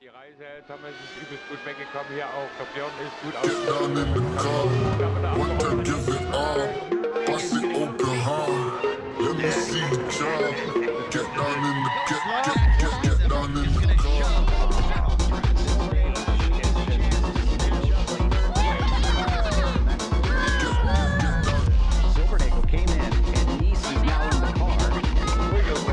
Die Reise, Thomas ist übelst gut weggekommen hier auch. Der Björn ist gut Silvernagle came in and Nice is now in the car.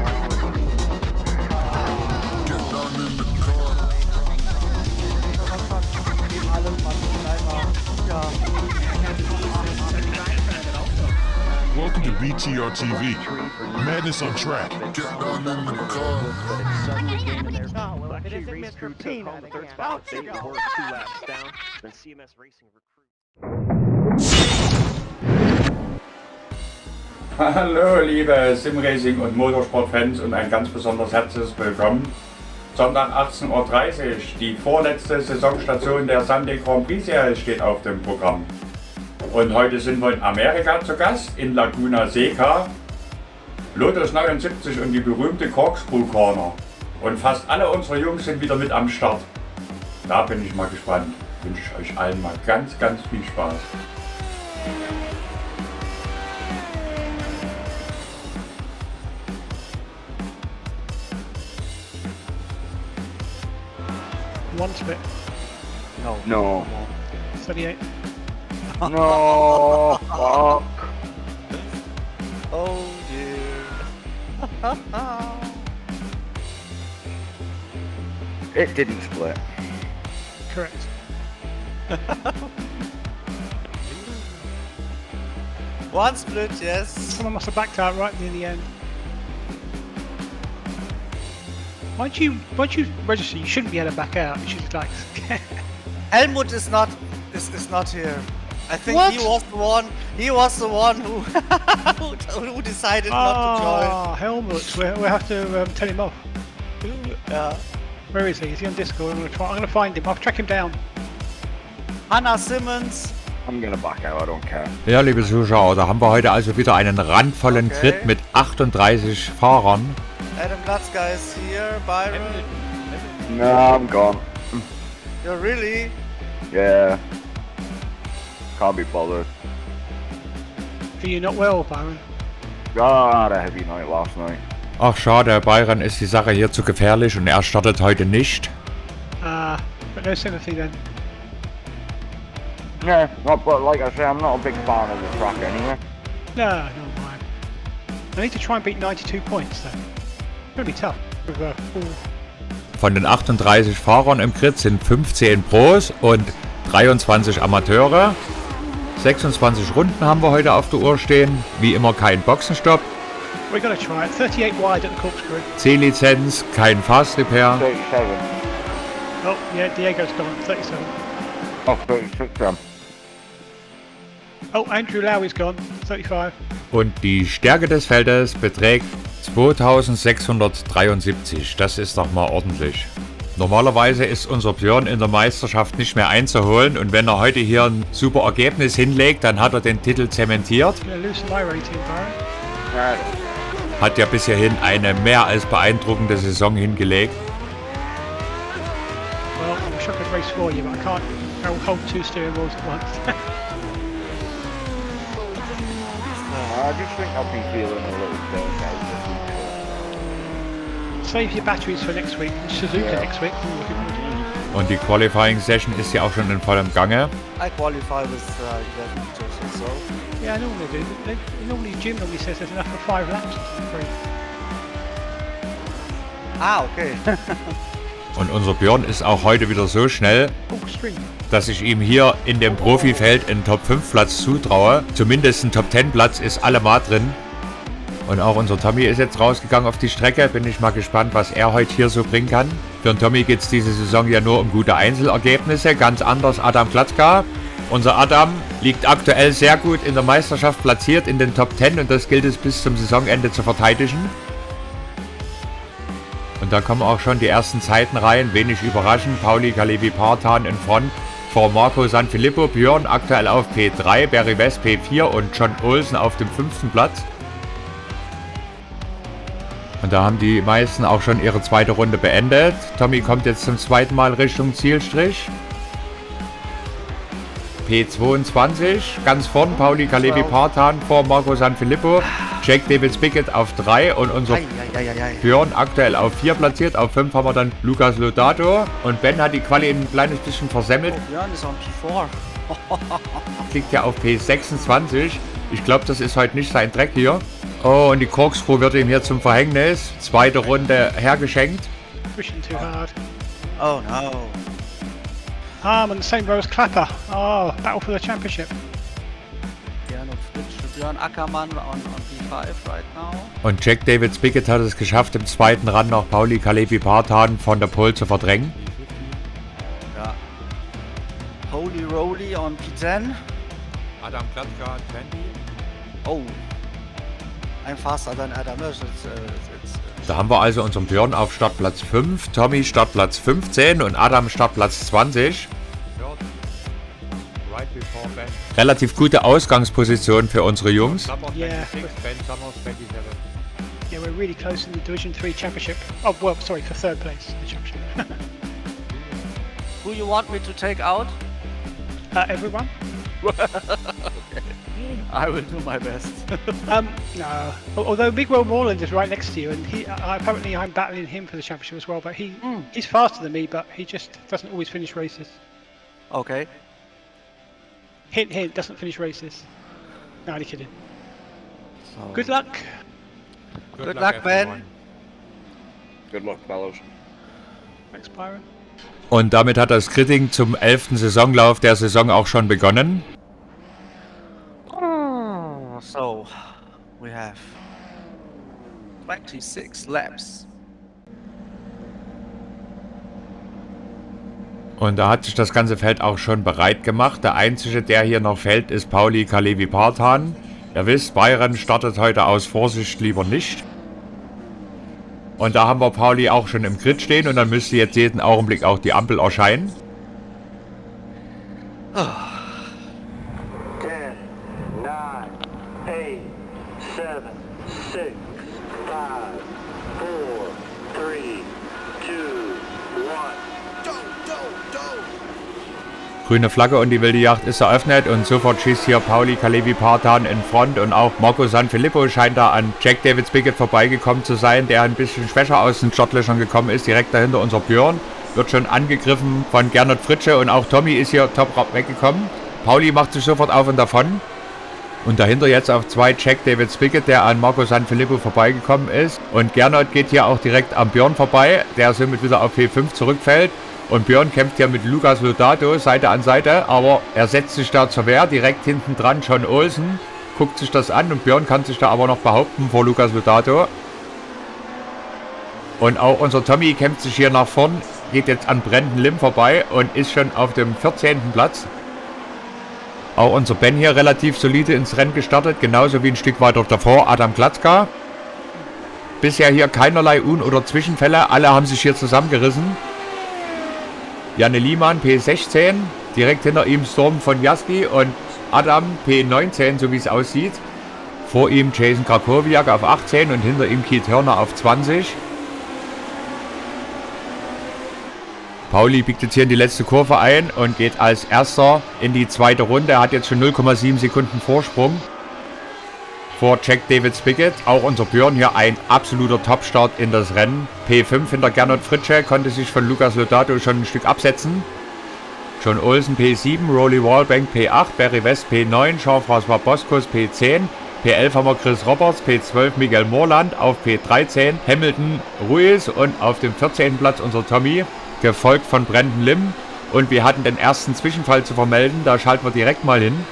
Welcome to BTR TV. Madness on track. Luxury Race Crew took home the third spot with Dayton Horse 2 laps down. Then CMS Racing recruit. Hallo liebe Simracing und Motorsport-Fans und ein ganz besonders herzliches Willkommen. Sonntag 18:30 Uhr, die vorletzte Saisonstation der Sunday Grand Prix Serie steht auf dem Programm. Und heute sind wir in Amerika zu Gast, in Laguna Seca, Lotus 79 und die berühmte Corkscrew Corner. Und fast alle unsere Jungs sind wieder mit am Start. Da bin ich mal gespannt. Wünsche ich euch allen mal ganz, ganz viel Spaß. One split. No. 38. No. Fuck. Oh dear. It didn't split. Correct. One split, yes. Someone must have backed out right near the end. Once you register, you shouldn't be able to back out. You should like. Helmut is not here. I think What? he was the one who who decided not to Ah, Helmut. We'll have to tell him off. join. Yeah. Where is he? Is he on Discord? I'm gonna find him. I'll track him down. Hannah Simmons. I'm gonna back out, I don't care. Ja, liebe Zuschauer, da haben wir heute also wieder einen randvollen Okay. Grid mit 38 Fahrern. Adam Glatzka is here. Byron. No, I'm gone. You're really? Yeah. Can't be bothered. Are you not well, Byron? God, I had a heavy night last night. Ach schade, Byron ist die Sache hier zu gefährlich und er startet heute nicht. But no sympathy then. Yeah, but like I say, I'm not a big fan of the track anyway. No, not mine. I need to try and beat 92 points though. It's gonna be tough. With full. Von den 38 Fahrern im Grid sind 15 Pros und 23 Amateure. 26 Runden haben wir heute auf der Uhr stehen. Wie immer kein Boxenstopp, We're gonna try it. 38 wide at the corkscrew. C-Lizenz, kein Fast Repair. 37. Oh, yeah, Diego's gone. 37. Oh, 36 then. Oh, Andrew Lowey's gone. 35. Und die Stärke des Feldes beträgt 2673. Das ist doch mal ordentlich. Normalerweise ist unser Björn in der Meisterschaft nicht mehr einzuholen und wenn er heute hier ein super Ergebnis hinlegt, dann hat er den Titel zementiert. Gonna lose my rating, Byron. Right. Hat ja bis hierhin eine mehr als beeindruckende Saison hingelegt. Well, I wish I could race for you, but I can't hold two steering wheels at once. I just think I've been feeling a little burnt out this week. Save your batteries for next week. Suzuka Yeah. next week. Und die Qualifying Session ist ja auch schon in vollem Gange. I qualify with 11 meters or so. Yeah, I normally do. Jim normally says there's enough for 5 laps. Ah, okay. Und unser Björn ist auch heute wieder so schnell, Oh, stream. dass ich ihm hier in dem Profifeld einen Top 5 Platz zutraue. Zumindest ein Top 10 Platz ist allemal drin. Und auch unser Tommy ist jetzt rausgegangen auf die Strecke. Bin ich mal gespannt, was er heute hier so bringen kann. Für den Tommy geht es diese Saison ja nur um gute Einzelergebnisse. Ganz anders Adam Glatzka. Unser Adam liegt aktuell sehr gut in der Meisterschaft platziert in den Top 10 und das gilt es bis zum Saisonende zu verteidigen. Und da kommen auch schon die ersten Zeiten rein, wenig überraschend. Pauli Kalevi-Partan in Front vor Marco Sanfilippo, Björn aktuell auf P3, Barry West P4 und John Olsen auf dem 5. Platz. Und da haben die meisten auch schon ihre zweite Runde beendet. Tommy kommt jetzt zum zweiten Mal Richtung Zielstrich. P22, ganz vorn, Pauli Kalevi-Partan vor Marco Sanfilippo. Jake David Spiggott auf 3 und unser Björn aktuell auf 4 platziert. Auf 5 haben wir dann Lucas Lodato. Und Ben hat die Quali ein kleines bisschen versemmelt. Björn ist on P4. Liegt ja auf P26. Ich glaube, das ist heute nicht sein Dreck hier. Oh, und die Corkscrew wird ihm hier zum Verhängnis. Zweite Runde hergeschenkt. Pushing too hard. Oh no. I'm on the same row as Clapper. Oh, battle for the championship. Björn und Fritsch. Björn Ackermann on P5 right now. Und Jack David Spiggott hat es geschafft, im zweiten Run noch Pauli Kalevi-Partan von der Pole zu verdrängen. Ja. Holy Roly on P10. Adam Klatka, 20. Oh. I'm faster than Adam. Da haben wir also unseren Björn auf Startplatz 5, Tommy Startplatz 15 und Adam Startplatz 20. Relativ gute Ausgangsposition für unsere Jungs. Yeah. Yeah, we're really close in the Division 3 championship. Oh, well, sorry, for third place in the championship. Who you want me to take out? Everyone? I will do my best. No. Although Miguel Moreland is right next to you, and apparently I'm battling him for the championship as well. But he's faster than me, but he just doesn't always finish races. Okay. Hint, hint, doesn't finish races. No, only kidding. So. Good luck. Good luck, Ben. Good luck, fellows. Thanks, Byron. Und damit hat das Critting zum 11. Saisonlauf der Saison auch schon begonnen. So, we have 26 laps. Und da hat sich das ganze Feld auch schon bereit gemacht. Der einzige, der hier noch fällt, ist Pauli Kalevi-Partan. Ihr wisst, Bayern startet heute aus Vorsicht lieber nicht. Und da haben wir Pauli auch schon im Grid stehen und dann müsste jetzt jeden Augenblick auch die Ampel erscheinen. 10, 9, 8, 7, 6, 5, 4, 3, 2, 1. Grüne Flagge und die wilde Jagd ist eröffnet und sofort schießt hier Pauli Kalevi-Partan in Front und auch Marco Sanfilippo scheint da an Jack David Spiggott vorbeigekommen zu sein, der ein bisschen schwächer aus den Startlöchern gekommen ist. Direkt dahinter unser Björn, wird schon angegriffen von Gernot Fritsche und auch Tommy ist hier top weggekommen. Pauli macht sich sofort auf und davon. Und dahinter jetzt auf 2 Jack David Spiggott, der an Marco Sanfilippo vorbeigekommen ist. Und Gernot geht hier auch direkt am Björn vorbei, der somit wieder auf P5 zurückfällt. Und Björn kämpft hier mit Lucas Lodato Seite an Seite, aber er setzt sich da zur Wehr, direkt hinten dran John Olsen, guckt sich das an und Björn kann sich da aber noch behaupten vor Lucas Lodato. Und auch unser Tommy kämpft sich hier nach vorn, geht jetzt an Brandon Lim vorbei und ist schon auf dem 14. Platz. Auch unser Ben hier relativ solide ins Rennen gestartet, genauso wie ein Stück weiter davor Adam Klatzka. Bisher hier keinerlei Un- oder Zwischenfälle, alle haben sich hier zusammengerissen. Janne Liemann P16, direkt hinter ihm Storm von Jaski und Adam P19, so wie es aussieht. Vor ihm Jason Krakowiak auf 18 und hinter ihm Keith Hörner auf 20. Pauli biegt jetzt hier in die letzte Kurve ein und geht als erster in die zweite Runde. Er hat jetzt schon 0,7 Sekunden Vorsprung vor Jack David Spiggott. Auch unser Björn hier ein absoluter Top-Start in das Rennen. P5 hinter Gernot Fritsche, konnte sich von Lucas Lodato schon ein Stück absetzen. John Olsen P7, Rolly Wallbank P8, Barry West P9, Jean-François Boscos P10, P11 haben wir Chris Roberts, P12 Miguel Moreland, auf P13 Hamilton Ruiz und auf dem 14. Platz unser Tommy, gefolgt von Brandon Lim. Und wir hatten den ersten Zwischenfall zu vermelden, da schalten wir direkt mal hin.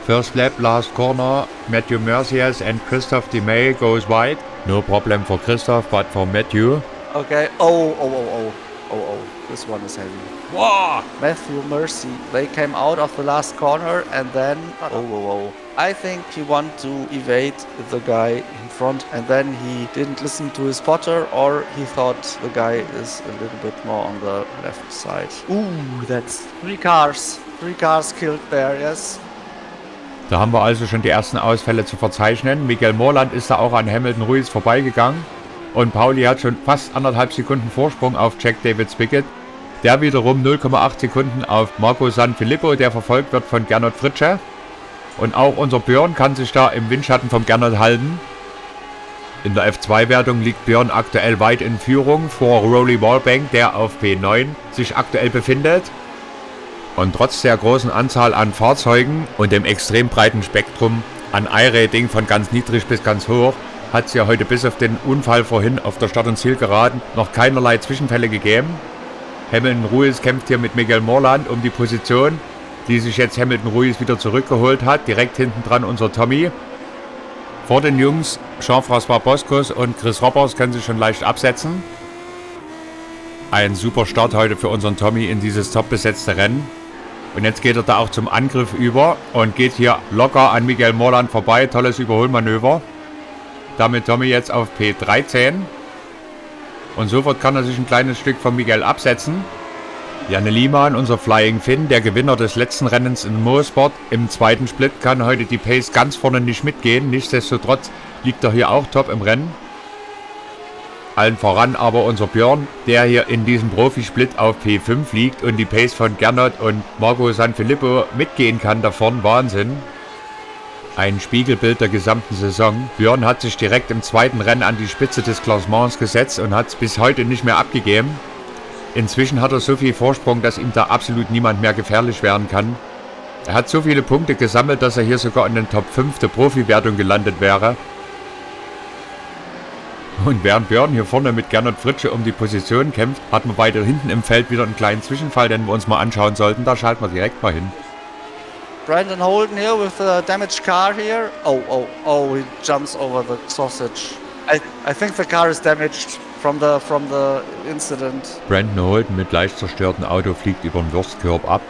First lap, last corner, Matthew Mercier and Christophe Demey goes wide. No problem for Christoph, but for Matthew. Okay. Oh, this one is heavy. Wow! Matthew Mercy, they came out of the last corner and then, I think he wanted to evade the guy in front and then he didn't listen to his spotter or he thought the guy is a little bit more on the left side. Ooh, that's 3 cars. 3 cars killed there, yes. Da haben wir also schon die ersten Ausfälle zu verzeichnen. Miguel Moreland ist da auch an Hamilton Ruiz vorbeigegangen. Und Pauli hat schon fast 1,5 Sekunden Vorsprung auf Jack David Spiggott. Der wiederum 0,8 Sekunden auf Marco Sanfilippo, der verfolgt wird von Gernot Fritzsche. Und auch unser Björn kann sich da im Windschatten vom Gernot halten. In der F2-Wertung liegt Björn aktuell weit in Führung vor Rolly Wallbank, der auf P9 sich aktuell befindet. Und trotz der großen Anzahl an Fahrzeugen und dem extrem breiten Spektrum an I-Rating von ganz niedrig bis ganz hoch, hat es ja heute bis auf den Unfall vorhin auf der Start- und Zielgeraden noch keinerlei Zwischenfälle gegeben. Hamilton Ruiz kämpft hier mit Miguel Morland um die Position, die sich jetzt Hamilton Ruiz wieder zurückgeholt hat. Direkt hinten dran unser Tommy. Vor den Jungs Jean-François Boscos und Chris Roberts können sich schon leicht absetzen. Ein super Start heute für unseren Tommy in dieses top besetzte Rennen. Und jetzt geht er da auch zum Angriff über und geht hier locker an Miguel Morland vorbei. Tolles Überholmanöver. Damit Tommy jetzt auf P13. Und sofort kann er sich ein kleines Stück von Miguel absetzen. Janne Liemann, unser Flying Finn, der Gewinner des letzten Rennens in Motorsport im zweiten Split, kann heute die Pace ganz vorne nicht mitgehen. Nichtsdestotrotz liegt er hier auch top im Rennen. Allen voran aber unser Björn, der hier in diesem Profisplit auf P5 liegt und die Pace von Gernot und Marco Sanfilippo mitgehen kann da vorne. Wahnsinn. Ein Spiegelbild der gesamten Saison. Björn hat sich direkt im zweiten Rennen an die Spitze des Klassements gesetzt und hat es bis heute nicht mehr abgegeben. Inzwischen hat er so viel Vorsprung, dass ihm da absolut niemand mehr gefährlich werden kann. Er hat so viele Punkte gesammelt, dass er hier sogar in den Top 5 der Profi-Wertung gelandet wäre. Und während Björn hier vorne mit Gernot Fritzsche um die Position kämpft, hat man weiter hinten im Feld wieder einen kleinen Zwischenfall, den wir uns mal anschauen sollten. Da schalten wir direkt mal hin. Brandon Holden here with a damaged car here. Oh, he jumps over the sausage. I think the car is damaged from the incident. Brandon Holden mit leicht zerstörtem Auto fliegt über den Wurstkörb ab.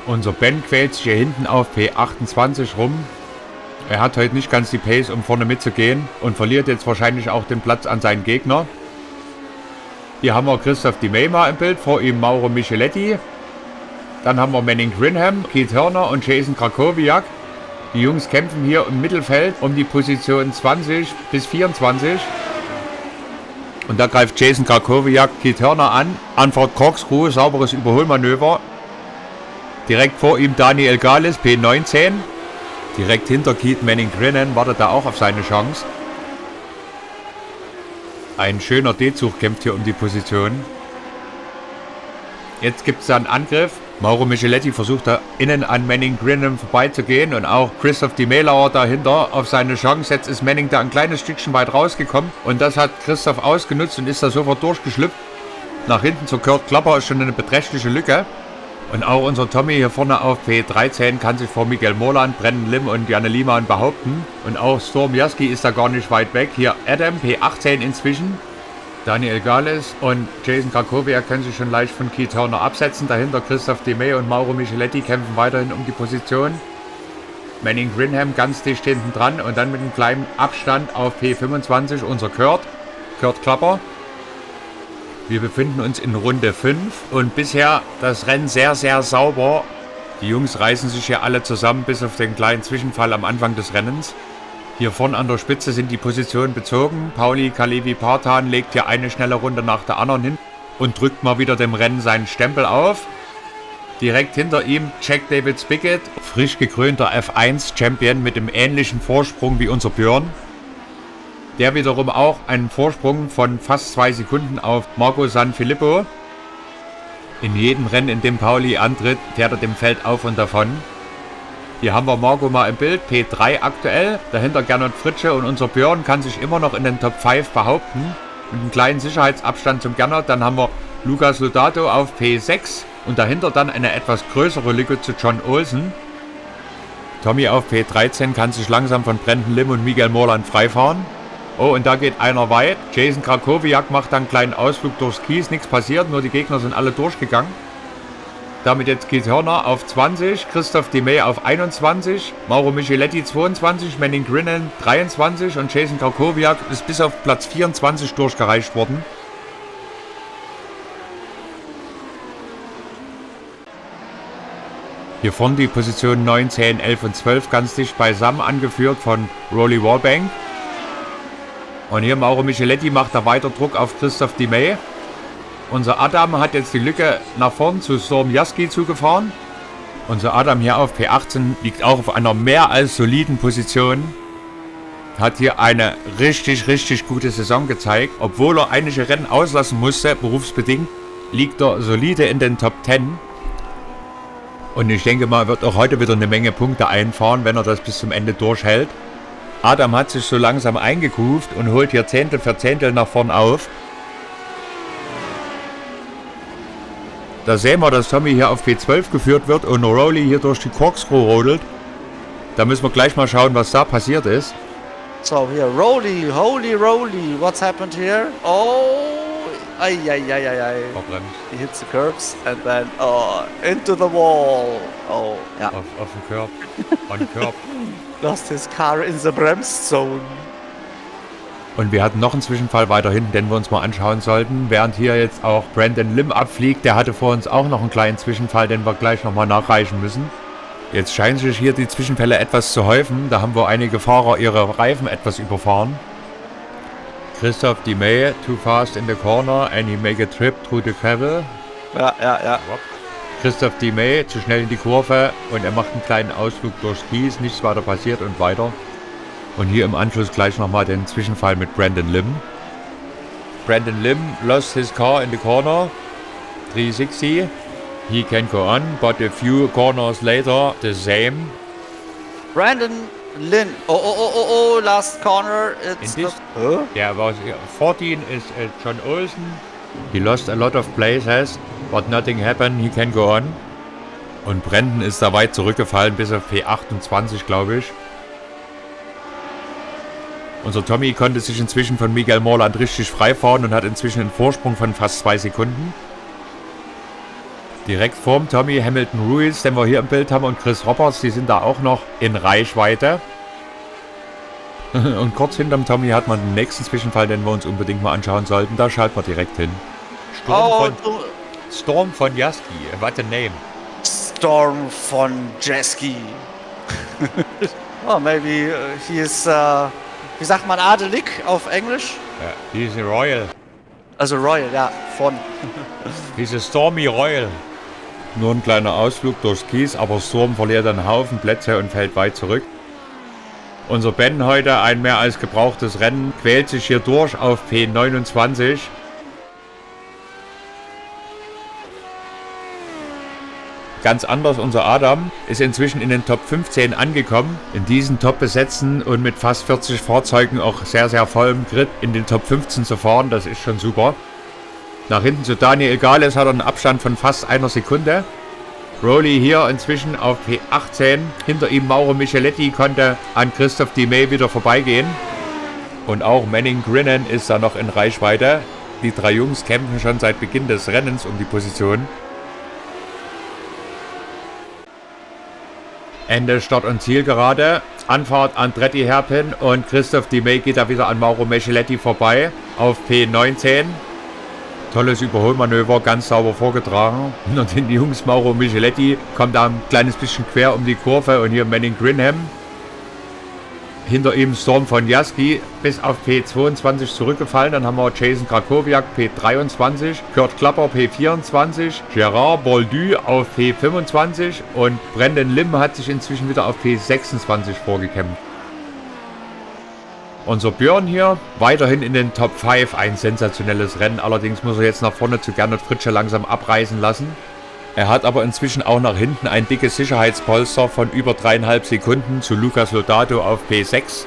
Unser Ben quält sich hier hinten auf P28 rum. Er hat heute nicht ganz die Pace, um vorne mitzugehen und verliert jetzt wahrscheinlich auch den Platz an seinen Gegner. Hier haben wir Christoph Di Meima im Bild, vor ihm Mauro Micheletti. Dann haben wir Manning Grinham, Keith Hörner und Jason Krakowiak. Die Jungs kämpfen hier im Mittelfeld um die Position 20 bis 24. Und da greift Jason Krakowiak Keith Hörner an. Anfahrt Corkscrew, sauberes Überholmanöver. Direkt vor ihm Daniel Gales, P19. Direkt hinter Keith Manning Grinham wartet er auch auf seine Chance. Ein schöner D-Zug kämpft hier um die Position. Jetzt gibt es einen Angriff. Mauro Micheletti versucht da innen an Manning Grinham vorbeizugehen und auch Christoph Di Meima dahinter auf seine Chance. Jetzt ist Manning da ein kleines Stückchen weit rausgekommen und das hat Christoph ausgenutzt und ist da sofort durchgeschlüpft. Nach hinten zur Kurt Klapper ist schon eine beträchtliche Lücke. Und auch unser Tommy hier vorne auf P13 kann sich vor Miguel Morland, Brendan Lim und Janne Liemann behaupten. Und auch Storm Jaski ist da gar nicht weit weg. Hier Adam, P18 inzwischen. Daniel Gales und Jason Krakowiak können sich schon leicht von Keith Hörner absetzen. Dahinter Christoph Di Meima und Mauro Micheletti kämpfen weiterhin um die Position. Manning Grinham ganz dicht hinten dran und dann mit einem kleinen Abstand auf P25 unser Kurt Klapper. Wir befinden uns in Runde 5 und bisher das Rennen sehr, sehr sauber. Die Jungs reißen sich hier alle zusammen, bis auf den kleinen Zwischenfall am Anfang des Rennens. Hier vorne an der Spitze sind die Positionen bezogen. Pauli Kalevi-Partan legt hier eine schnelle Runde nach der anderen hin und drückt mal wieder dem Rennen seinen Stempel auf. Direkt hinter ihm Jack David Spiggott, frisch gekrönter F1-Champion mit dem ähnlichen Vorsprung wie unser Björn. Der wiederum auch einen Vorsprung von fast 2 Sekunden auf Marco Sanfilippo. In jedem Rennen, in dem Pauli antritt, fährt er dem Feld auf und davon. Hier haben wir Marco mal im Bild, P3 aktuell. Dahinter Gernot Fritzsche und unser Björn kann sich immer noch in den Top 5 behaupten. Mit einem kleinen Sicherheitsabstand zum Gernot. Dann haben wir Lukas Lodato auf P6 und dahinter dann eine etwas größere Lücke zu John Olsen. Tommy auf P13 kann sich langsam von Brendan Lim und Miguel Morland freifahren. Oh, und da geht einer weit. Jason Krakowiak macht dann einen kleinen Ausflug durchs Kies. Nichts passiert, nur die Gegner sind alle durchgegangen. Damit jetzt Keith Hörner auf 20, Christoph Di Meima auf 21, Mauro Micheletti 22, Manning Grinham 23 und Jason Krakowiak ist bis auf Platz 24 durchgereicht worden. Hier vorne die Positionen 9, 10, 11 und 12 ganz dicht beisammen, angeführt von Rolly Wallbank. Und hier Mauro Micheletti macht da weiter Druck auf Christoph Di May. Unser Adam hat jetzt die Lücke nach vorn zu Storm Jaski zugefahren. Unser Adam hier auf P18 liegt auch auf einer mehr als soliden Position. Hat hier eine richtig, richtig gute Saison gezeigt. Obwohl er einige Rennen auslassen musste, berufsbedingt, liegt er solide in den Top 10. Und ich denke mal, er wird auch heute wieder eine Menge Punkte einfahren, wenn er das bis zum Ende durchhält. Adam hat sich so langsam eingekuft und holt hier Zehntel für Zehntel nach vorn auf. Da sehen wir, dass Tommy hier auf P12 geführt wird und Rowley hier durch die Corkscrew rodelt. Da müssen wir gleich mal schauen, was da passiert ist. So here, Rowley, holy Rowley, what's happened here? Oh, ay. Verbremst. He hits the curbs and then into the wall. Oh, ja. Auf den Curb. On Curb. Lost his car in the bremse zone. Und wir hatten noch einen Zwischenfall weiter hinten, den wir uns mal anschauen sollten. Während hier jetzt auch Brandon Lim abfliegt, der hatte vor uns auch noch einen kleinen Zwischenfall, den wir gleich nochmal nachreichen müssen. Jetzt scheinen sich hier die Zwischenfälle etwas zu häufen. Da haben wir einige Fahrer ihre Reifen etwas überfahren. Christoph Di May, too fast in the corner and he make a trip through the gravel. Ja. Christoph Di May zu schnell in die Kurve und er macht einen kleinen Ausflug durchs Kies. Nichts weiter passiert und weiter. Und hier im Anschluss gleich nochmal den Zwischenfall mit Brandon Lim. Brandon Lim lost his car in the corner. 360. He can go on, but a few corners later, the same. Brandon Lin. Oh, last corner. It's In this, huh? yeah, was 14 is John Olsen. He lost a lot of places, but nothing happened. He can go on. Und Brandon ist da weit zurückgefallen, bis auf P28, glaube ich. Unser Tommy konnte sich inzwischen von Miguel Morland richtig freifahren und hat inzwischen einen Vorsprung von fast 2 Sekunden. Direkt vorm Tommy Hamilton Ruiz, den wir hier im Bild haben, und Chris Roberts, die sind da auch noch in Reichweite. Und kurz hinterm Tommy hat man den nächsten Zwischenfall, den wir uns unbedingt mal anschauen sollten. Da schalten wir direkt hin. Storm von Jaski, what a name. Storm von Jaski. Oh, maybe he is, wie sagt man adelig auf Englisch? He's a Royal. Also Royal, ja, von. He's a Stormy Royal. Nur ein kleiner Ausflug durchs Kies, aber Storm verliert einen Haufen Plätze und fällt weit zurück. Unser Ben heute, ein mehr als gebrauchtes Rennen, quält sich hier durch auf P29. Ganz anders, unser Adam ist inzwischen in den Top 15 angekommen. In diesen Top besetzten und mit fast 40 Fahrzeugen auch sehr, sehr vollem Grid in den Top 15 zu fahren, das ist schon super. Nach hinten zu Daniel Gales hat er einen Abstand von fast 1 Sekunde. Rowley hier inzwischen auf P18. Hinter ihm Mauro Micheletti konnte an Christoph Di May wieder vorbeigehen. Und auch Manning Grinnen ist da noch in Reichweite. Die 3 Jungs kämpfen schon seit Beginn des Rennens um die Position. Ende Start- und Zielgerade. Anfahrt Andretti Hairpin und Christoph Di May geht da wieder an Mauro Micheletti vorbei auf P19. Tolles Überholmanöver, ganz sauber vorgetragen. Und den Jungs Mauro Micheletti kommt da ein kleines bisschen quer um die Kurve und hier Manning Grinham. Hinter ihm Storm von Jaski bis auf P22 zurückgefallen. Dann haben wir Jason Krakowiak P23, Kurt Klapper P24, Gerard Boldu auf P25 und Brandon Lim hat sich inzwischen wieder auf P26 vorgekämpft. Unser Björn hier weiterhin in den Top 5, ein sensationelles Rennen. Allerdings muss er jetzt nach vorne zu Gernot Fritzsche langsam abreißen lassen. Er hat aber inzwischen auch nach hinten ein dickes Sicherheitspolster von über 3,5 Sekunden zu Lucas Lodato auf P6.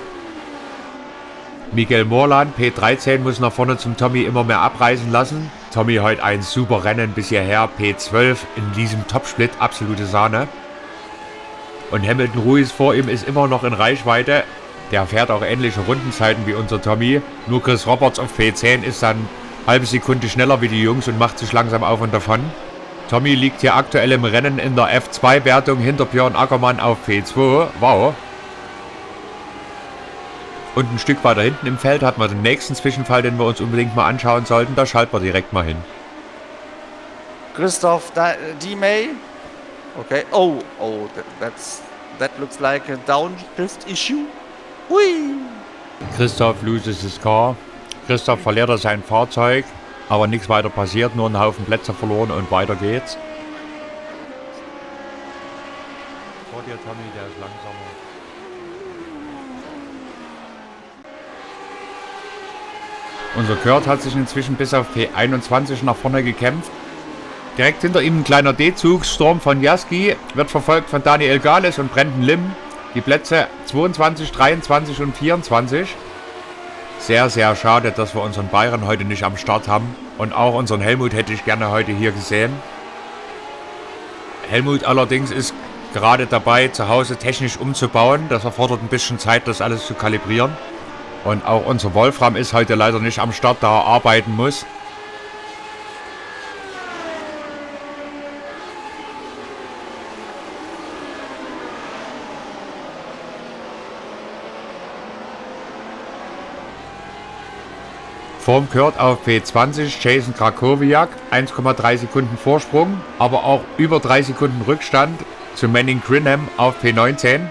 Miguel Morland, P13, muss nach vorne zum Tommy immer mehr abreißen lassen. Tommy heute ein super Rennen bis hierher, P12 in diesem Topsplit, absolute Sahne. Und Hamilton Ruiz vor ihm ist immer noch in Reichweite. Der fährt auch ähnliche Rundenzeiten wie unser Tommy. Nur Chris Roberts auf P10 ist dann eine halbe Sekunde schneller wie die Jungs und macht sich langsam auf und davon. Tommy liegt hier aktuell im Rennen in der F2-Wertung hinter Björn Ackermann auf P2. Wow. Und ein Stück weiter hinten im Feld hat man den nächsten Zwischenfall, den wir uns unbedingt mal anschauen sollten. Da schalten wir direkt mal hin. Christoph Di May. Okay. Oh, that looks like a downshift issue. Hui. Christoph loses his car. Christoph verliert sein Fahrzeug, aber nichts weiter passiert, nur ein Haufen Plätze verloren und weiter geht's. Vor dir, Tommy, der ist langsamer. Unser Kurt hat sich inzwischen bis auf P21 nach vorne gekämpft. Direkt hinter ihm ein kleiner D-Zug, Storm von Jaski, wird verfolgt von Daniel Gales und Brandon Lim. Die Plätze 22, 23 und 24. Sehr, sehr schade, dass wir unseren Bayern heute nicht am Start haben. Und auch unseren Helmut hätte ich gerne heute hier gesehen. Helmut allerdings ist gerade dabei, zu Hause technisch umzubauen. Das erfordert ein bisschen Zeit, das alles zu kalibrieren. Und auch unser Wolfram ist heute leider nicht am Start, da er arbeiten muss. Vorm Kurt auf P20 Jason Krakowiak, 1,3 Sekunden Vorsprung, aber auch über 3 Sekunden Rückstand zu Manning Grinham auf P19.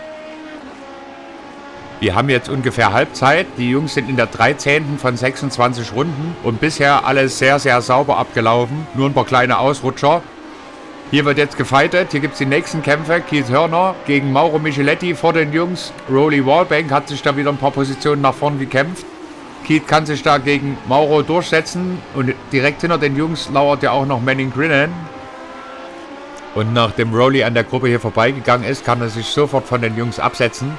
Wir haben jetzt ungefähr Halbzeit. Die Jungs sind in der 13. von 26 Runden und bisher alles sehr, sehr sauber abgelaufen. Nur ein paar kleine Ausrutscher. Hier wird jetzt gefightet. Hier gibt es die nächsten Kämpfe. Keith Hörner gegen Mauro Micheletti vor den Jungs. Rolly Wallbank hat sich da wieder ein paar Positionen nach vorn gekämpft. Keith kann sich da gegen Mauro durchsetzen und direkt hinter den Jungs lauert ja auch noch Manning Grinham. Und nachdem Rolly an der Gruppe hier vorbeigegangen ist, kann er sich sofort von den Jungs absetzen.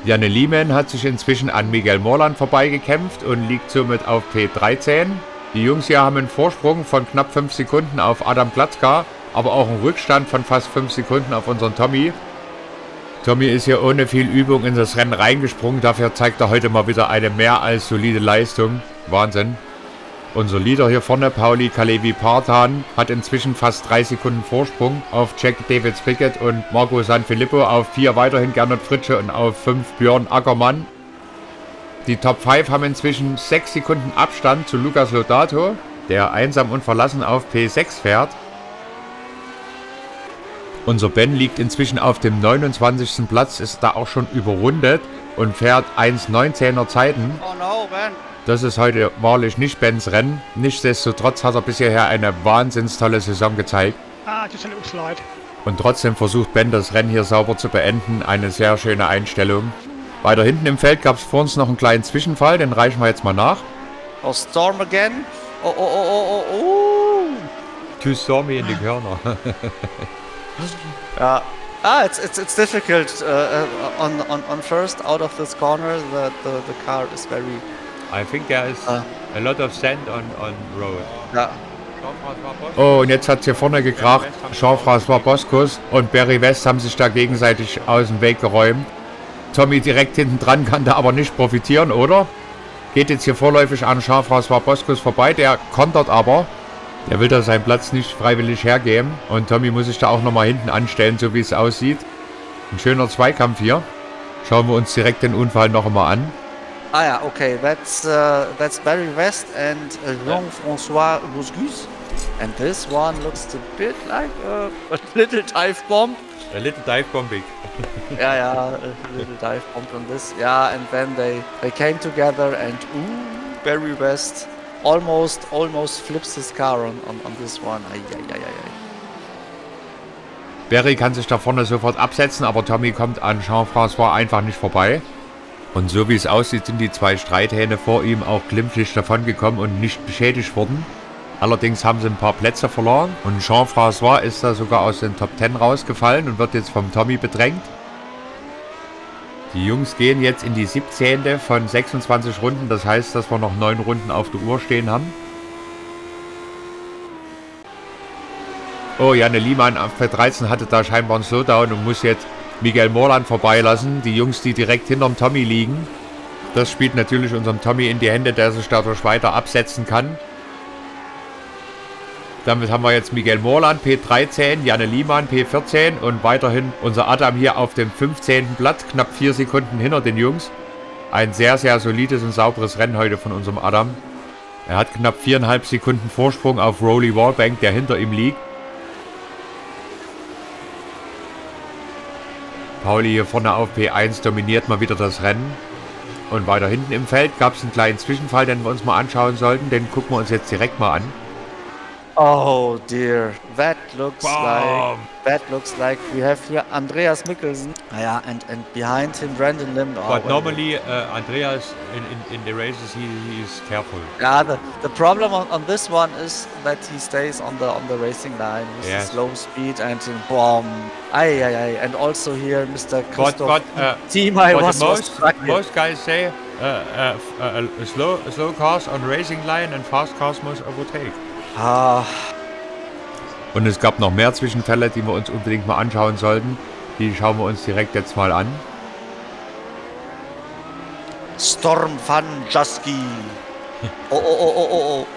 Janne Liemann hat sich inzwischen an Miguel Morland vorbeigekämpft und liegt somit auf P13. Die Jungs hier haben einen Vorsprung von knapp 5 Sekunden auf Adam Klatzka, aber auch einen Rückstand von fast 5 Sekunden auf unseren Tommy. Tommy ist hier ohne viel Übung in das Rennen reingesprungen, dafür zeigt er heute mal wieder eine mehr als solide Leistung. Wahnsinn. Unser Leader hier vorne, Pauli Kalevi-Partan, hat inzwischen fast 3 Sekunden Vorsprung auf Jack David Pickett und Marco Sanfilippo, auf 4 weiterhin Gernot Fritsche und auf 5 Björn Ackermann. Die Top 5 haben inzwischen 6 Sekunden Abstand zu Lukas Lodato, der einsam und verlassen auf P6 fährt. Unser Ben liegt inzwischen auf dem 29. Platz, ist da auch schon überrundet und fährt 1,19er Zeiten. Oh no, Ben. Das ist heute wahrlich nicht Bens Rennen. Nichtsdestotrotz hat er bisher eine wahnsinns tolle Saison gezeigt. Just a little slide. Und trotzdem versucht Ben das Rennen hier sauber zu beenden. Eine sehr schöne Einstellung. Weiter hinten im Feld gab es vor uns noch einen kleinen Zwischenfall. Den reichen wir jetzt mal nach. Oh, Storm again. Oh. Too stormy in the corner. Yeah. It's difficult on first out of this corner. The car is very. I think there is a lot of sand on road. Ja. Oh, und jetzt hat es hier vorne gekracht. Jean-François Boskus und Barry West haben sich da gegenseitig aus dem Weg geräumt. Tommy direkt hinten dran kann da aber nicht profitieren, oder? Geht jetzt hier vorläufig an Jean-François Boskus vorbei. Der kontert aber. Der will da seinen Platz nicht freiwillig hergeben. Und Tommy muss sich da auch nochmal hinten anstellen, so wie es aussieht. Ein schöner Zweikampf hier. Schauen wir uns direkt den Unfall noch einmal an. Ah ja, okay, that's Barry West and Jean-François Boskus. And this one looks a bit like a little dive bomb. A little dive bombing. Yeah, a little dive bomb on this. Yeah, and then they came together and Barry West almost flips his car on this one. Ay. Barry kann sich da vorne sofort absetzen, aber Tommy kommt an Jean-François einfach nicht vorbei. Und so wie es aussieht, sind die 2 Streithähne vor ihm auch glimpflich davongekommen und nicht beschädigt worden. Allerdings haben sie ein paar Plätze verloren und Jean-François ist da sogar aus den Top 10 rausgefallen und wird jetzt vom Tommy bedrängt. Die Jungs gehen jetzt in die 17. von 26 Runden, das heißt, dass wir noch 9 Runden auf der Uhr stehen haben. Oh, Janne Liemann auf P13 hatte da scheinbar einen Slowdown und muss jetzt Miguel Morland vorbeilassen. Die Jungs, die direkt hinterm Tommy liegen. Das spielt natürlich unserem Tommy in die Hände, der sich dadurch weiter absetzen kann. Damit haben wir jetzt Miguel Morland P13, Janne Liemann P14 und weiterhin unser Adam hier auf dem 15. Platz, knapp 4 Sekunden hinter den Jungs. Ein sehr, sehr solides und sauberes Rennen heute von unserem Adam. Er hat knapp 4,5 Sekunden Vorsprung auf Roly Wallbank, der hinter ihm liegt. Pauli hier vorne auf P1 dominiert mal wieder das Rennen. Und weiter hinten im Feld gab es einen kleinen Zwischenfall, den wir uns mal anschauen sollten. Den gucken wir uns jetzt direkt mal an. Oh dear, that looks like we have here Andreas Mikkelsen. Yeah, and behind him Brandon Lim. Oh, But well, normally Andreas in the races he is careful. yeah, the problem on this one is that he stays on the racing line with Yes. slow speed and boom. And also here Mr. Christoph team I was most guys say slow cars on racing line and fast cars must overtake. Und es gab noch mehr Zwischenfälle, die wir uns unbedingt mal anschauen sollten. Die schauen wir uns direkt jetzt mal an. Storm van Jaski. Oh.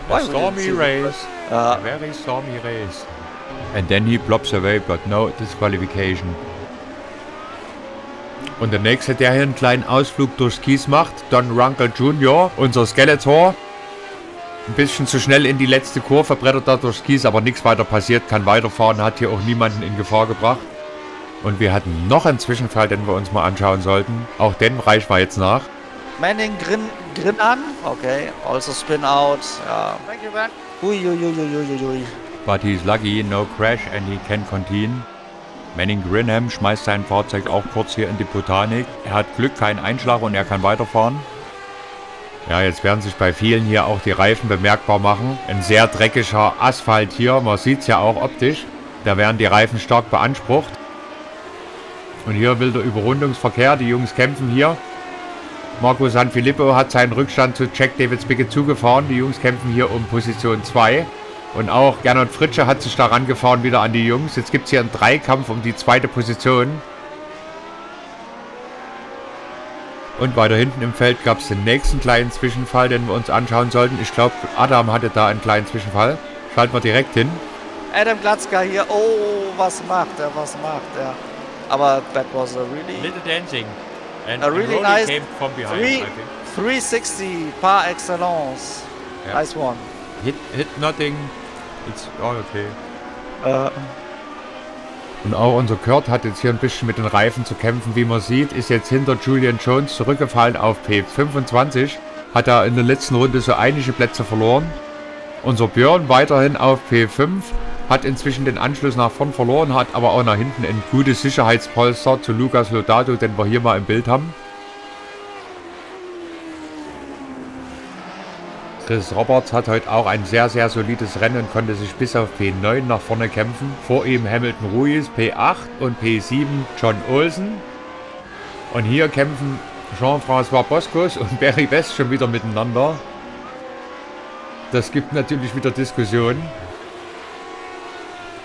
A stormy race. A very stormy race. And then he plops away, but no disqualification. Und der nächste, der hier einen kleinen Ausflug durchs Kies macht, Don Runkle Jr., unser Skeletor. Ein bisschen zu schnell in die letzte Kurve, brettert da durchs Kies, aber nichts weiter passiert, kann weiterfahren, hat hier auch niemanden in Gefahr gebracht. Und wir hatten noch einen Zwischenfall, den wir uns mal anschauen sollten. Auch den reichen wir jetzt nach. Manning Grin an. Okay, also spin out. Ja. Thank you, man. Ui. But he's lucky, no crash and he can continue. Manning Grinham schmeißt sein Fahrzeug auch kurz hier in die Botanik. Er hat Glück, keinen Einschlag und er kann weiterfahren. Ja, jetzt werden sich bei vielen hier auch die Reifen bemerkbar machen. Ein sehr dreckiger Asphalt hier, man sieht es ja auch optisch. Da werden die Reifen stark beansprucht. Und hier wilder Überrundungsverkehr, die Jungs kämpfen hier. Marco Sanfilippo hat seinen Rückstand zu Jack David Spicket zugefahren. Die Jungs kämpfen hier um Position 2. Und auch Gernot Fritsche hat sich da rangefahren wieder an die Jungs. Jetzt gibt es hier einen Dreikampf um die zweite Position. Und weiter hinten im Feld gab es den nächsten kleinen Zwischenfall, den wir uns anschauen sollten. Ich glaube, Adam hatte da einen kleinen Zwischenfall. Schalten wir direkt hin. Adam Glatzka hier. Oh, was macht er? Aber that was a really... Little dancing. And A really Roly nice came from behind, I think. 360 par excellence. Yeah. Nice one. Hit nothing. It's all okay. Und auch unser Kurt hat jetzt hier ein bisschen mit den Reifen zu kämpfen, wie man sieht, ist jetzt hinter Julian Jones zurückgefallen auf P25, hat er in der letzten Runde so einige Plätze verloren. Unser Björn weiterhin auf P5, hat inzwischen den Anschluss nach vorn verloren, hat aber auch nach hinten ein gutes Sicherheitspolster zu Lucas Lodato, den wir hier mal im Bild haben. Chris Roberts hat heute auch ein sehr, sehr solides Rennen und konnte sich bis auf P9 nach vorne kämpfen. Vor ihm Hamilton Ruiz, P8 und P7 John Olsen. Und hier kämpfen Jean-François Boscos und Barry West schon wieder miteinander. Das gibt natürlich wieder Diskussionen.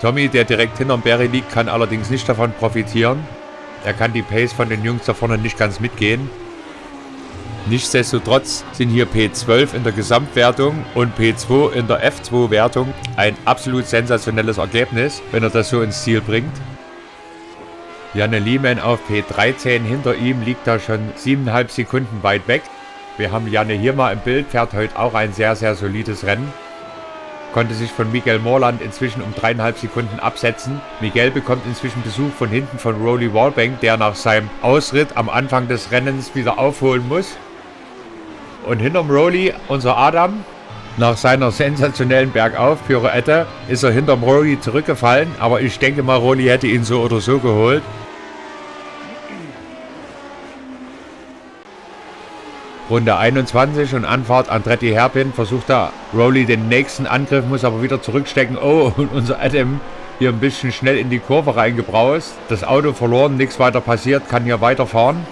Tommy, der direkt hinterm Barry liegt, kann allerdings nicht davon profitieren. Er kann die Pace von den Jungs da vorne nicht ganz mitgehen. Nichtsdestotrotz sind hier P12 in der Gesamtwertung und P2 in der F2-Wertung ein absolut sensationelles Ergebnis, wenn er das so ins Ziel bringt. Janne Liemann auf P13, hinter ihm liegt er schon 7,5 Sekunden weit weg. Wir haben Janne hier mal im Bild, fährt heute auch ein sehr, sehr solides Rennen. Konnte sich von Miguel Morland inzwischen um 3,5 Sekunden absetzen. Miguel bekommt inzwischen Besuch von hinten von Roly Wallbank, der nach seinem Ausritt am Anfang des Rennens wieder aufholen muss. Und hinterm Roly unser Adam. Nach seiner sensationellen Bergauf-Pirouette ist er hinterm Roly zurückgefallen, aber ich denke mal, Roly hätte ihn so oder so geholt. Runde 21 und Anfahrt Andretti Herpin versucht da Roly den nächsten Angriff, muss aber wieder zurückstecken. Oh, und unser Adam hier ein bisschen schnell in die Kurve reingebraust. Das Auto verloren, nichts weiter passiert, kann hier weiterfahren.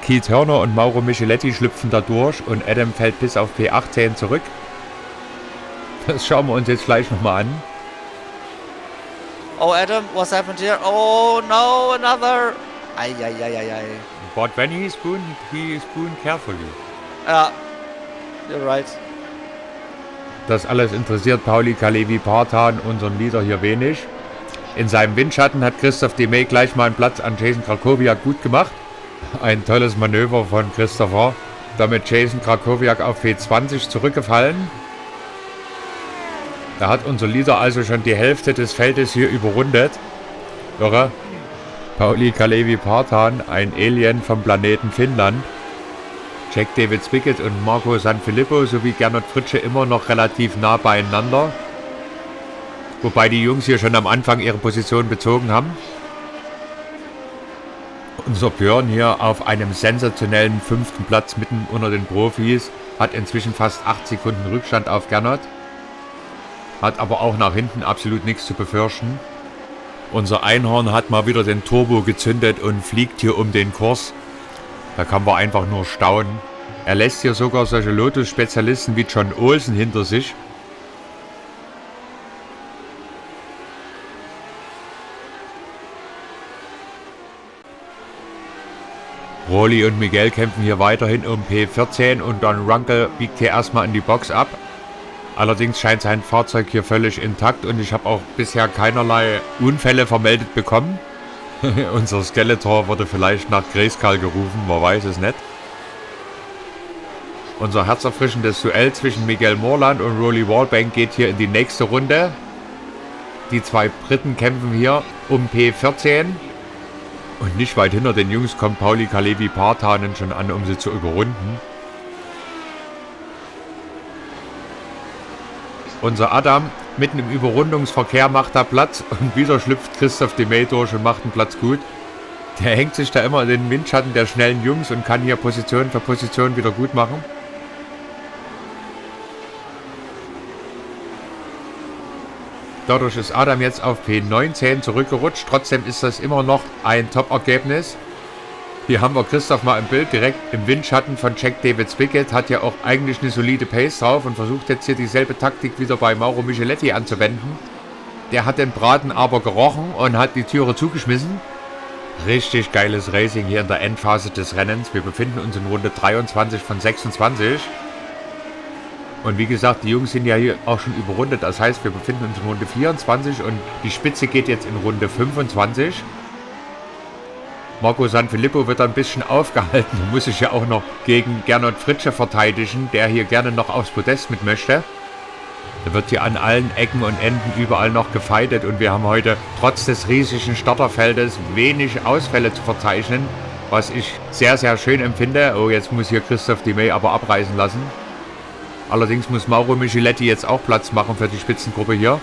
Keith Hörner und Mauro Micheletti schlüpfen da durch und Adam fällt bis auf P18 zurück. Das schauen wir uns jetzt gleich nochmal an. Oh, Adam, what's happened here? Oh, no, another. Ay. But when he spooned carefully. Yeah, you're right. Das alles interessiert Pauli Kalevi-Partan, unseren Leader, hier wenig. In seinem Windschatten hat Christoph Demey gleich mal einen Platz an Jason Krakowiak gut gemacht. Ein tolles Manöver von Christopher. Damit Jason Krakowiak auf P20 zurückgefallen. Da hat unser Leader also schon die Hälfte des Feldes hier überrundet. Irre. Pauli Kalevi-Partan, ein Alien vom Planeten Finnland. Jack David Spickett und Marco Sanfilippo sowie Gernot Fritsche immer noch relativ nah beieinander. Wobei die Jungs hier schon am Anfang ihre Position bezogen haben. Unser Björn hier auf einem sensationellen 5. Platz mitten unter den Profis. Hat inzwischen fast 8 Sekunden Rückstand auf Gernot. Hat aber auch nach hinten absolut nichts zu befürchten. Unser Einhorn hat mal wieder den Turbo gezündet und fliegt hier um den Kurs. Da kann man einfach nur staunen. Er lässt hier sogar solche Lotus-Spezialisten wie John Olsen hinter sich. Rolli und Miguel kämpfen hier weiterhin um P14 und Don Runkle biegt hier erstmal in die Box ab. Allerdings scheint sein Fahrzeug hier völlig intakt und ich habe auch bisher keinerlei Unfälle vermeldet bekommen. Unser Skeletor wurde vielleicht nach Grayskull gerufen, man weiß es nicht. Unser herzerfrischendes Duell zwischen Miguel Morland und Rolly Wallbank geht hier in die nächste Runde. Die zwei Briten kämpfen hier um P14. Und nicht weit hinter den Jungs kommt Pauli Kalevi-Partanen schon an, um sie zu überrunden. Unser Adam mitten im Überrundungsverkehr macht da Platz und wieder schlüpft Christoph Demey durch und macht den Platz gut. Der hängt sich da immer in den Windschatten der schnellen Jungs und kann hier Position für Position wieder gut machen. Dadurch ist Adam jetzt auf P19 zurückgerutscht. Trotzdem ist das immer noch ein Top-Ergebnis. Hier haben wir Christoph mal im Bild direkt im Windschatten von Jack David Spickett. Hat ja auch eigentlich eine solide Pace drauf und versucht jetzt hier dieselbe Taktik wieder bei Mauro Micheletti anzuwenden. Der hat den Braten aber gerochen und hat die Türe zugeschmissen. Richtig geiles Racing hier in der Endphase des Rennens. Wir befinden uns in Runde 23 von 26. Und wie gesagt, die Jungs sind ja hier auch schon überrundet. Das heißt, wir befinden uns in Runde 24 und die Spitze geht jetzt in Runde 25. Marco Sanfilippo wird ein bisschen aufgehalten und muss sich ja auch noch gegen Gernot Fritsche verteidigen, der hier gerne noch aufs Podest mit möchte. Da wird hier an allen Ecken und Enden überall noch gefeitet und wir haben heute trotz des riesigen Starterfeldes wenig Ausfälle zu verzeichnen, was ich sehr, sehr schön empfinde. Oh, jetzt muss hier Christoph Demey aber abreißen lassen. Allerdings muss Mauro Micheletti jetzt auch Platz machen für die Spitzengruppe hier.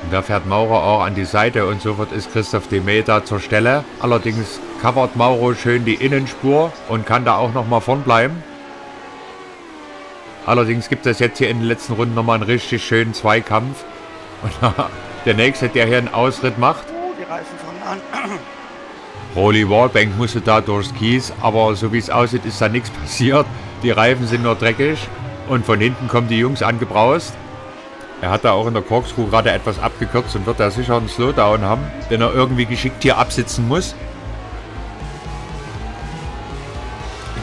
Und da fährt Mauro auch an die Seite und sofort ist Christoph Demey da zur Stelle. Allerdings covert Mauro schön die Innenspur und kann da auch nochmal vorn bleiben. Allerdings gibt es jetzt hier in den letzten Runden nochmal einen richtig schönen Zweikampf. Und der nächste, der hier einen Ausritt macht. Die Reifen fangen an. Rolly Wallbank musste da durchs Kies, aber so wie es aussieht, ist da nichts passiert. Die Reifen sind nur dreckig und von hinten kommen die Jungs angebraust. Er hat da auch in der Corkscrew gerade etwas abgekürzt und wird da sicher einen Slowdown haben, den er irgendwie geschickt hier absitzen muss.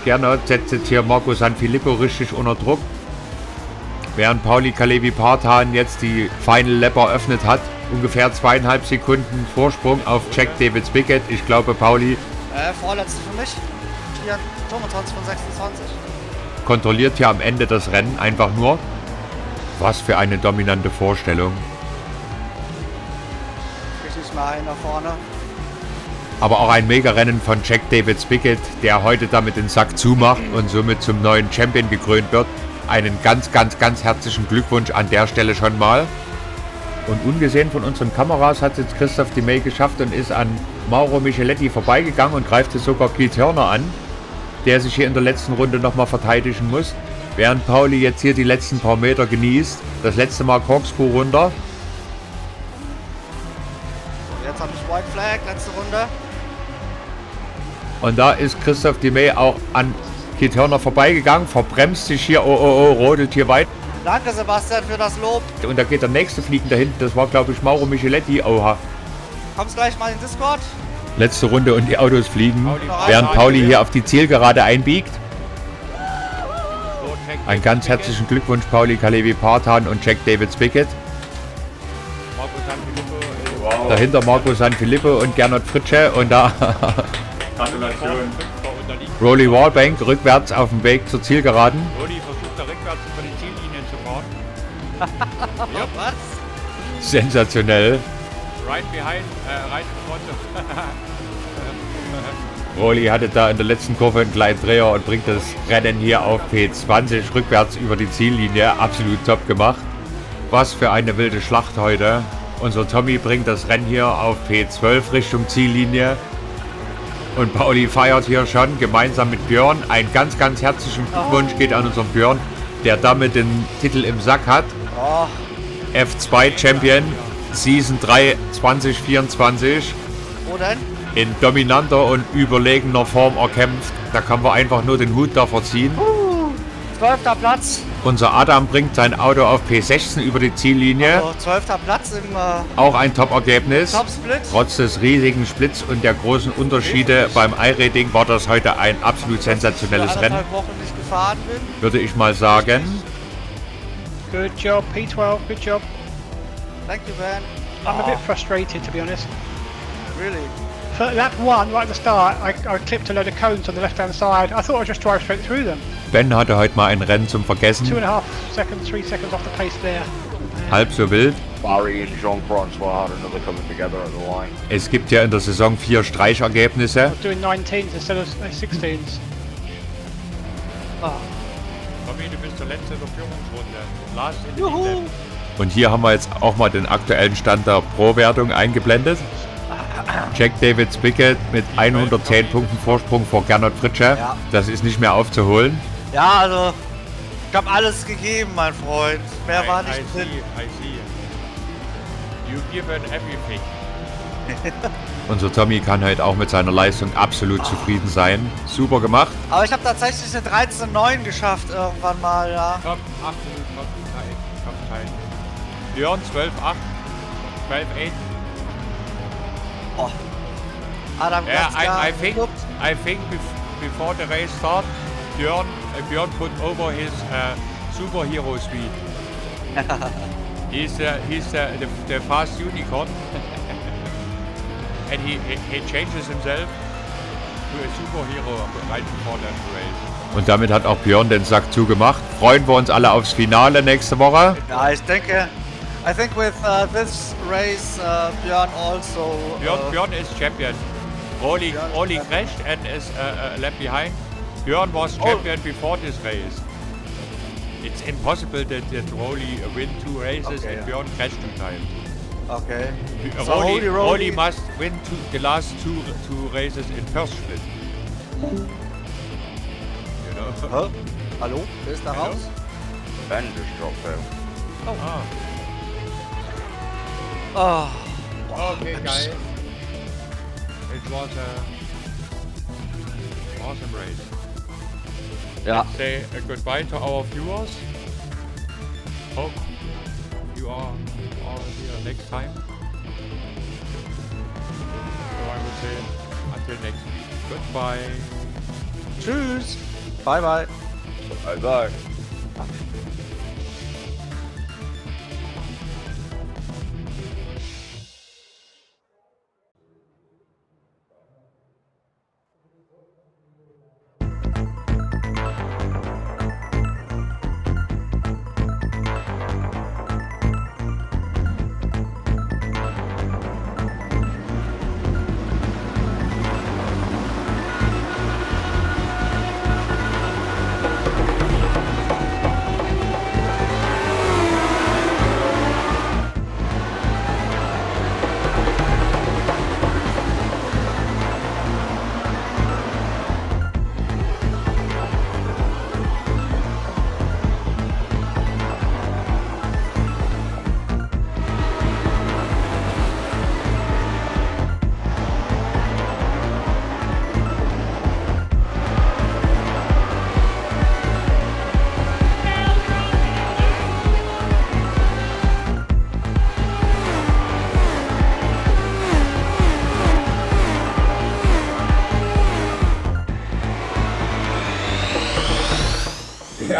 Gernot setzt jetzt hier Marco Sanfilippo richtig unter Druck. Während Pauli Kalevi-Partan jetzt die Final Lap eröffnet hat. Ungefähr 2,5 Sekunden Vorsprung auf Jack David Spickett. Ich glaube, Pauli Vorletzte für mich. Hier 25 von 26. Kontrolliert hier am Ende das Rennen einfach nur. Was für eine dominante Vorstellung. Richtig mal einer vorne. Aber auch ein Mega-Rennen von Jack David Spickett, der heute damit den Sack zumacht und somit zum neuen Champion gekrönt wird. Einen ganz, ganz, ganz herzlichen Glückwunsch an der Stelle schon mal. Und ungesehen von unseren Kameras hat jetzt Christoph Demey geschafft und ist an Mauro Micheletti vorbeigegangen und greift jetzt sogar Keith Hörner an, der sich hier in der letzten Runde nochmal verteidigen muss. Während Pauli jetzt hier die letzten paar Meter genießt. Das letzte Mal Corkscrew runter. Jetzt habe ich White Flag, letzte Runde. Und da ist Christoph Demey auch an Keith Hörner vorbeigegangen, verbremst sich hier, rodelt hier weit. Danke Sebastian für das Lob. Und da geht der nächste Fliegen da hinten, das war glaube ich Mauro Micheletti, oha. Kommst gleich mal in Discord? Letzte Runde und die Autos fliegen, während Pauli hier auf die Zielgerade einbiegt. Einen ganz herzlichen Glückwunsch Pauli Kalevi Partan und Jack David Spickett. Dahinter Marco Sanfilippo und Gernot Fritsche und da Gratulation. Rolly Wallbank rückwärts auf dem Weg zur Zielgeraden. Rudi versucht da rückwärts über die Ziellinien zu fahren. Ja, was? Sensationell. Right behind, right in front. Rolly hatte da in der letzten Kurve einen kleinen Dreher und bringt das Rennen hier auf P20 rückwärts über die Ziellinie. Absolut top gemacht. Was für eine wilde Schlacht heute. Unser Tommy bringt das Rennen hier auf P12 Richtung Ziellinie. Und Pauli feiert hier schon gemeinsam mit Björn. Ein ganz, ganz herzlichen Glückwunsch geht an unseren Björn, der damit den Titel im Sack hat. Oh, F2 Champion Season 3 2024. wo denn? In dominanter und überlegener Form erkämpft. Da kann man einfach nur den Hut davor ziehen. 12. Platz. Unser Adam bringt sein Auto auf P16 über die Ziellinie. Also 12. Platz im Auch ein Top-Ergebnis. Top-Split. Trotz des riesigen Splits und der großen Unterschiede beim I-Rating war das heute ein absolut sensationelles Rennen, Anderthalb Wochen nicht gefahren bin. würde ich mal sagen. Good job, P12. Good job. Thank you, Ben. I'm a bit frustrated, to be honest. Really? For lap 1, right at the start, I clipped a load of cones on the left-hand side. I thought I'd just drive straight through them. Ben hatte heute mal ein Rennen zum Vergessen. 2.5 seconds, 3 seconds off the pace there. Halb so wild. Barry and Jean-Francois had another coming together at the line. Es gibt ja in der Saison 4 Streichergebnisse. I was doing 19s instead of 16s. Tommy, du bist der Letzte der Führungsrunde. Last in the Juhu! lead. Und hier haben wir jetzt auch mal den aktuellen Stand der Pro-Wertung eingeblendet. Jack David Spickett mit 110 Punkten Vorsprung vor Gernot Fritsche. Ja. Das ist nicht mehr aufzuholen. Ja, also ich habe alles gegeben, mein Freund. Mehr war nicht drin. I see. You given everything. Unser Tommy kann heute auch mit seiner Leistung absolut zufrieden sein. Super gemacht. Aber ich habe tatsächlich eine 13,9 geschafft irgendwann mal, ja. Top, absolut top Zeit. Top Zeit. Björn 12,8. 12,8. Oh. Adam Yeah, ganz klar I think before the race start, Björn put over his superhero speed. he's the fast unicorn, and he changes himself to a superhero right before the race. Und damit hat auch Björn den Sack zugemacht. Freuen wir uns alle aufs Finale nächste Woche. Ja, ich denke, I think with this race, Björn also. Björn is champion. Rolly crashed and is a lap behind. Björn was champion before this race. It's impossible that Rolly win 2 races and Björn crashed 2 times. Okay. So Rolly must win the last two races in first split. You know? Huh? Hallo? Wer ist da raus? Ben just dropped out. Ah. Oh. Okay, guys. It was a awesome race. Ja. Say a goodbye to our viewers. Hope you are all here next time. So I would say until next week. Goodbye. Tschüss. Bye bye. Bye bye.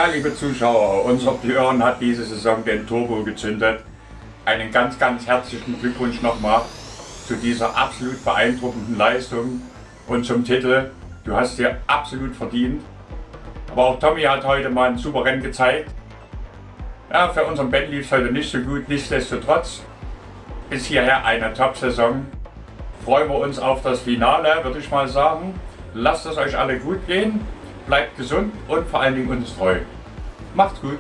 Ja, liebe Zuschauer, unser Björn hat diese Saison den Turbo gezündet. Einen ganz, ganz herzlichen Glückwunsch nochmal zu dieser absolut beeindruckenden Leistung und zum Titel. Du hast dir absolut verdient. Aber auch Tommy hat heute mal ein super Rennen gezeigt. Ja, für unseren Ben lief es heute nicht so gut, nichtsdestotrotz. Bis hierher eine Top-Saison. Freuen wir uns auf das Finale, würde ich mal sagen. Lasst es euch alle gut gehen, bleibt gesund und vor allen Dingen uns treu. Macht's gut.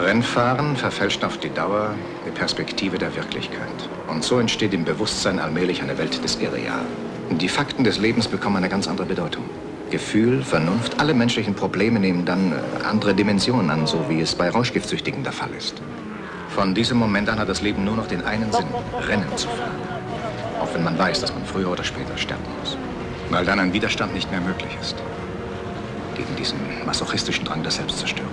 Rennfahren verfälscht auf die Dauer die Perspektive der Wirklichkeit. Und so entsteht im Bewusstsein allmählich eine Welt des Irrealen. Die Fakten des Lebens bekommen eine ganz andere Bedeutung. Gefühl, Vernunft, alle menschlichen Probleme nehmen dann andere Dimensionen an, so wie es bei Rauschgiftsüchtigen der Fall ist. Von diesem Moment an hat das Leben nur noch den einen Sinn, Rennen zu fahren. Auch wenn man weiß, dass man früher oder später sterben muss. Weil dann ein Widerstand nicht mehr möglich ist. Gegen diesen masochistischen Drang der Selbstzerstörung.